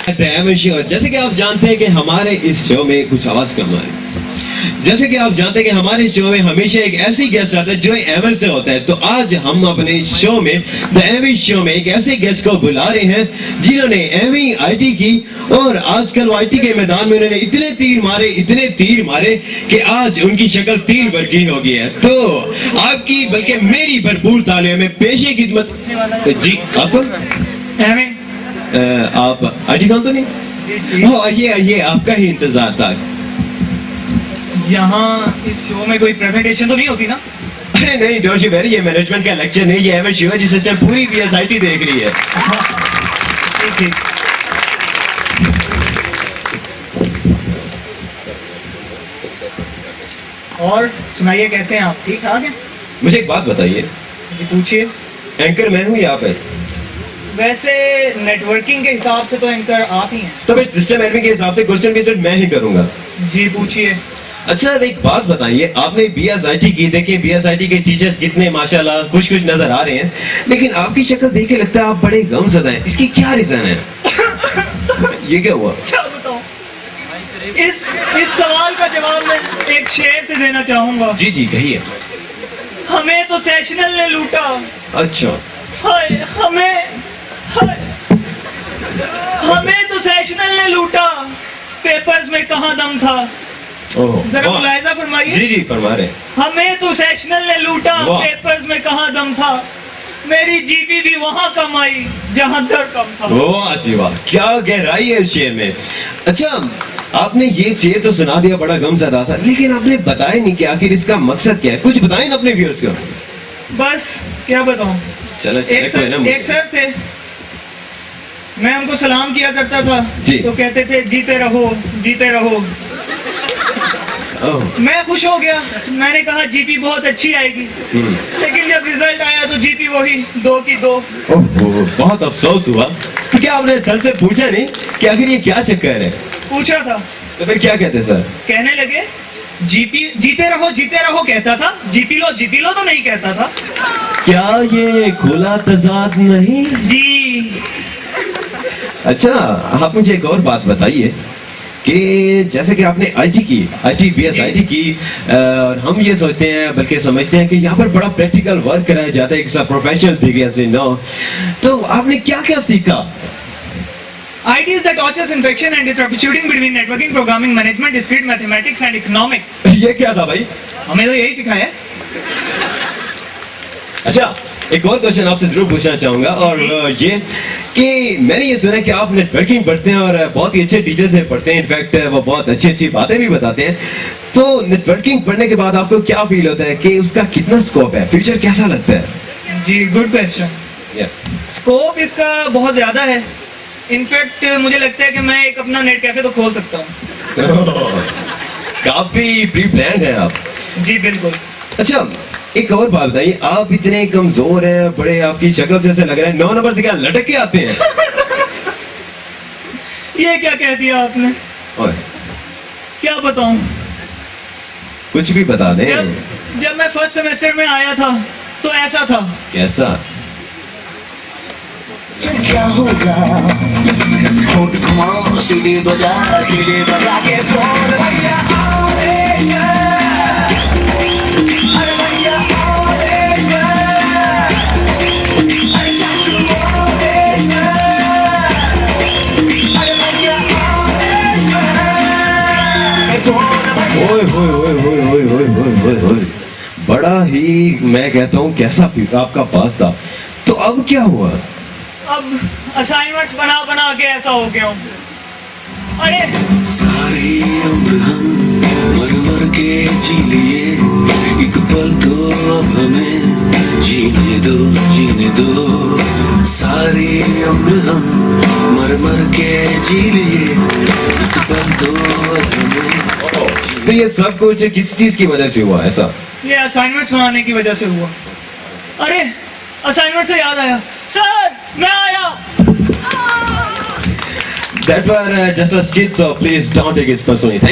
जैसे कि आप जानते हैं कि हमारे इस शो में कुछ आवाज कम आ रही है। जैसे कि आप जानते हैं कि हमारे शो में हमेशा एक ऐसी गेस्ट आता है जो एवर से होता है, तो आज हम अपने शो में द एवी शो में एक ऐसे गेस्ट को बुला रहे हैं जिन्होंने एवी आईटी की, और आजकल आईटी के मैदान में उन्होंने इतने तीर मारे कि आज उनकी शक्ल तीर वर्गी हो गई है। तो आपकी बल्कि मेरी भरपूर तालियों में पेशे खिदमत जी आपको आप आईटी खान तो नहीं? आइए आपका ही इंतजार था। यहाँ इस शो में कोई प्रेजेंटेशन तो नहीं होती ना? अरे नहीं, डोंट यू वरी, ये मैनेजमेंट का लेक्चर नहीं, ये एवर शो है जिस टाइम पूरी बीएसआईटी देख रही है। ठीक। और सुनाइए, कैसे हैं आप? ठीक ठाक हैं? मुझे एक बात बताइए। जी पूछिए। एंकर मैं हूँ या आप है? वैसे नेटवर्किंग के हिसाब से तो एंकर आप ही हैं। तो फिर सिस्टम एडमिन के हिसाब से क्वेश्चन भी सिर्फ मैं ही करूंगा। जी पूछिए। अच्छा अब एक बात बताइए, आपने बीएसआईटी की, देखिए बीएसआईटी के टीचर्स कितने माशाल्लाह खुश नजर आ रहे हैं, लेकिन आपकी शक्ल देख के लगता है आप बड़े गमज़दा हैं। इसकी क्या रीजन है? ये क्या हुआ? क्या बताऊं? इस सवाल का जवाब मैं एक शेर से देना चाहूंगा। जी कहिए। हमें तो सेशनल ने लूटा। अच्छा। हाय हमें तो सेशनल ने लूटा, पेपर्स में कहाँ दम था। जरा मुलाहिजा फरमाइए। जी फरमा रहे। हमें तो सेशनल ने लूटा, पेपर्स में कहाँ दम था, मेरी जीपी भी वहां कम आई जहां दर कम था। वाह जी वाह, क्या गहराई है इस शेर में। अच्छा आपने ये शेर तो सुना दिया, बड़ा गमज़दा था, लेकिन आपने बताया नहीं कि आखिर इसका मकसद क्या है। कुछ बताएं ना अपने व्यूअर्स को। बस क्या बताऊं। एक सर थे, मैं उनको सलाम किया करता था तो कहते थे जीते रहो। मैं खुश हो गया, मैंने कहा जीपी बहुत अच्छी आएगी, लेकिन जब रिजल्ट आया तो जीपी वही 2 की 2। बहुत अफसोस हुआ। तो क्या आपने सर से पूछा नहीं कि आखिर ये क्या चक्कर है? पूछा था। तो फिर क्या कहते सर? कहने लगे जीपी जीते रहो कहता था, जीपी लो तो नहीं कहता था। क्या ये खुला तजाद नहीं? जी। अच्छा आप मुझे एक और बात बताइए कि जैसे कि आपने आईटी बीएसआईटी की, और हम ये सोचते हैं बल्कि समझते हैं कि यहाँ पर बड़ा प्रैक्टिकल वर्क कराया जाता है एक प्रोफेशनल डिग्री से। नो, तो आपने क्या सीखा? IT is the torches infection and the troubleshooting between networking, programming, management, discrete mathematics and economics। ये क्या था भाई? हमें तो यही सिखाया है। अच्छा एक और क्वेश्चन आपसे जरूर पूछना चाहूंगा, और ये कि मैंने ये सुना है कि आप नेटवर्किंग पढ़ते हैं और बहुत ही अच्छे टीचर से पढ़ते हैं, इनफैक्ट वो बहुत अच्छी बातें भी बताते हैं। तो नेटवर्किंग पढ़ने के बाद आपको क्या फील होता है कि उसका कितना स्कोप है, फ्यूचर कैसा लगता है? जी गुड क्वेश्चन। स्कोप इसका बहुत ज्यादा है। इनफैक्ट मुझे लगता है कि मैं एक अपना नेट कैफे तो खोल सकता हूँ। काफी प्री प्लान्ड है आप। जी बिल्कुल। अच्छा एक और बात बताइए, आप इतने कमजोर हैं, बड़े आपकी शक्ल से ऐसा लग रहा है 9 नंबर से क्या लटक के आते हैं? ये क्या कह दिया आपने? और क्या बताऊं? कुछ भी बता दें। जब मैं फर्स्ट सेमेस्टर में आया था तो ऐसा था। कैसा? क्या होगा? सीढ़ी बजा के बोल भैया आओ भैया, अरे भैया आओ भैया, अरे चाचू आओ भैया, अरे भैया आओ भैया। ओए बड़ा ही मैं कहता हूँ कैसा फील आपका पास था। तो अब क्या हुआ? अब असाइनमेंट्स बना के ऐसा हो गया हूँ। अरे सारी उम्र हम मर के जी लिए, एक पल तो अब हमें जीने दो। सारी उम्र हम मर के जी लिए, एक पल तो अब हमें। तो ये सब कुछ किस चीज की वजह से हुआ ऐसा? ये असाइनमेंट्स बनाने की वजह से हुआ। अरे असाइनमेंट से याद आया, सर मैं आया। That were just a skit, so please don't take it personally.